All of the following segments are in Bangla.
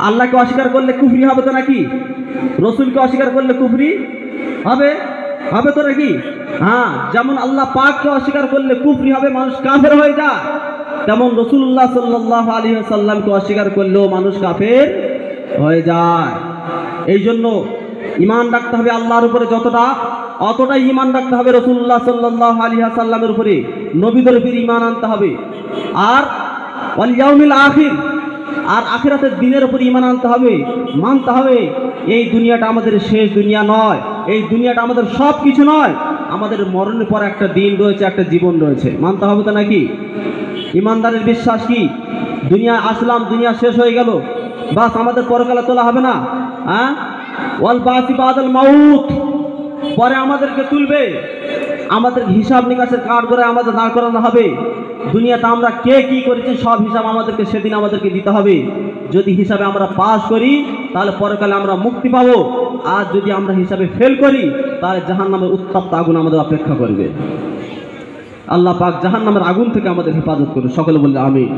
আল্লাহকে অস্বীকার করলে কুফরি হবে তো নাকি? রসুলকে অস্বীকার করলে কুফরি হবে? হবে তো নাকি? হ্যাঁ, যেমন আল্লাহ পাককে অস্বীকার করলে কুফরি হবে, মানুষ কাফের হয়ে যায়, তেমন রাসূলুল্লাহ সাল্লাল্লাহু আলাইহি ওয়াসাল্লামকে অস্বীকার করলেও মানুষ কাফের হয়ে যায়। এই জন্য ঈমান রাখতে হবে আল্লাহর উপরে যতটা, অতটাই ঈমান রাখতে হবে রাসূলুল্লাহ সাল্লাল্লাহু আলাইহি ওয়াসাল্লামের উপরে, নবীদের উপরে ঈমান আনতে হবে। আর ওয়াল ইয়াউমিল আখির, আর আখিরাতের দিনের উপর ঈমান আনতে হবে, মানতে হবে এই দুনিয়াটা আমাদের শেষ দুনিয়া নয়, এই দুনিয়াটা আমাদের সব কিছু নয়, আমাদের মরণের পর একটা দিন রয়েছে, একটা জীবন রয়েছে, মানতে হবে তো নাকি? ঈমানদারের বিশ্বাস কি দুনিয়া আসলাম, দুনিয়া শেষ হয়ে গেল, বাস আমাদের পরকালে তোলা হবে না? হ্যাঁ, ওয়াল বাসি বাদাল মাউত, পরে আমাদেরকে তুলবে, আমাদের হিসাব নিকাশের কাঠ করে আমাদের দাঁড় করানো হবে। দুনিয়াটা আমরা কে কি করেছি সব হিসাব আমাদেরকে সেদিন আমাদেরকে দিতে হবে। যদি হিসাবে আমরা পাস করি তাহলে পরকালে আমরা মুক্তি পাবো, আর যদি আমরা হিসাবে ফেল করি তাহলে জাহান্নামের উত্তপ্ত আগুন আমাদের অপেক্ষা করবে। আল্লাহ পাক জাহান্নামের আগুন থেকে আমাদের হেফাজত করবে, সকলে বললে আমিন।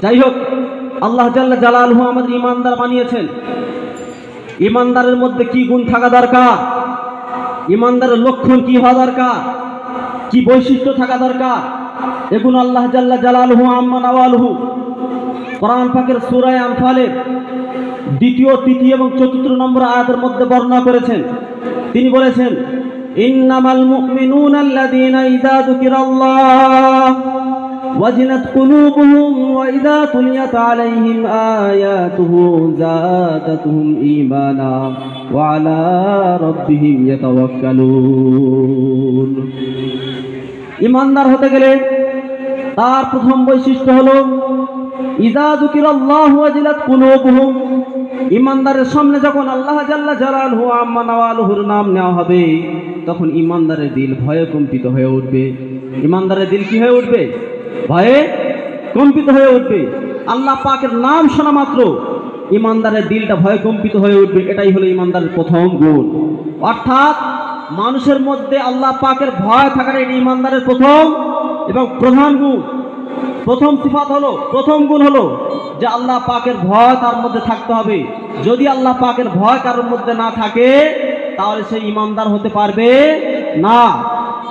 যাই হোক, আল্লাহ জাল্লা জালালহু আমাদের ঈমানদার বানিয়েছেন। ঈমানদারের মধ্যে কি গুণ থাকা দরকার, ঈমানদারের লক্ষণ কি হওয়া দরকার, কি বৈশিষ্ট্য থাকা দরকার, এগুলো আল্লাহ জাল্লা জালালহু আম্মা নাওয়ালহু কোরআন পাকের সূরা আনফালের 2, 3 এবং 4 নম্বর আয়াতের মধ্যে বর্ণনা করেছেন। তিনি বলেছেন, ইন্নামাল মুমিনুনা আল্লাযীনা ইযা যুকিরাল্লাহ ওয়াজিলাত কুলুবুহুম ওয়া ইযা তুলিয়াত আলাইহিম আয়াতুহু যাদাতুহুম ঈমানা ওয়া আলা রাব্বিহিম ইয়াতাওয়াক্কালুন। ঈমানদার হতে গেলে তার প্রথম বৈশিষ্ট্য হলো ইযা যুকিরাল্লাহু ওয়াজিলাত কুলুবুহুম। ঈমানদারের সামনে যখন আল্লাহ জাল্লা জালালহু আম্মা নাওয়ালহুর নাম নেওয়া হবে তখন ঈমানদারের দিল ভয়ে কম্পিত হয়ে উঠবে। ঈমানদারের দিল কি হয়ে উঠবে? ভয়ে কম্পিত হয়ে উঠবে। আল্লাহ পাকের নাম শোনা মাত্র ঈমানদারের দিলটা ভয়ে কম্পিত হয়ে উঠবে। এটাই হলো ঈমানদারের প্রথম গুণ। অর্থাৎ মানুষের মধ্যে আল্লাহ পাকের ভয় থাকাটা এটি ঈমানদারের প্রথম এবং প্রধান গুণ। প্রথম সিফাত হলো, প্রথম গুণ হলো যে আল্লাহ পাকের ভয় তার মধ্যে থাকতে হবে। যদি আল্লাহ পাকের ভয় কারোর মধ্যে না থাকে তাহলে সে ঈমানদার হতে পারবে না।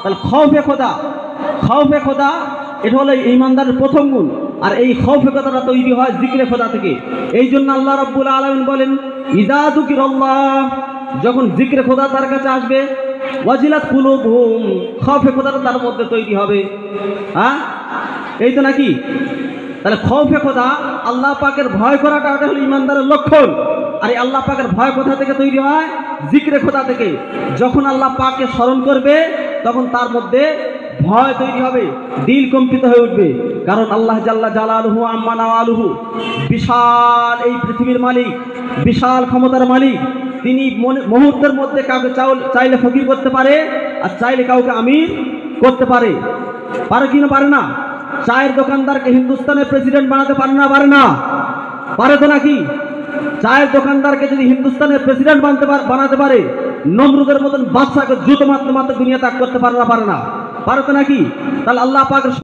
তাহলে খৌফে খোদা, খৌফে খোদা এটা হলো ঈমানদারের প্রথম গুণ। আর এই খৌফে খোদাটা তৈরি হয় জিক্রে খোদা থেকে। এই জন্য আল্লাহ রাব্বুল আলামিন বলেন, ইযা যুকিরাল্লাহ, যখন জিক্রে খোদা তার কাছে আসবে, ওয়াজিলাত কুলুবুহুম, খৌফে খোদাটা তার মধ্যে তৈরি হবে। হ্যাঁ, এই তো নাকি? তাহলে খৌফে খোদা, আল্লাহ পাকের ভয় করাটা ওটা হলো ঈমানদারের লক্ষণ। আর এই আল্লাহ পাকের ভয় কোথা থেকে তৈরি হয়? জিক্রে খোদা থেকে। যখন আল্লাহ পাককে স্মরণ করবে তখন তার মধ্যে ভয় তৈরি হবে, দিল কম্পিত হয়ে উঠবে। কারণ আল্লাহ জাল্লা জালালহু আম্মা নাওয়ালহু বিশাল এই পৃথিবীর মালিক, বিশাল ক্ষমতার মালিক। তিনি মুহূর্তের মধ্যে কাউকে চাইলে ফকির করতে পারে আর চাইলে কাউকে আমির করতে পারে। পারে কি না? পারে না? চায়ের দোকানদারকে হিন্দুস্তানের প্রেসিডেন্ট বানাতে পারে না? পারে না? পারে তো নাকি? চায়ের দোকানদারকে যদি হিন্দুস্তানের প্রেসিডেন্ট বানাতে পারে, নমরুদের মতন বাদশাকে জুতো মারতে মারতে দুনিয়া ত্যাগ করতে পারে না? পারে না? পারে তো নাকি? তাহলে আল্লাহ পাক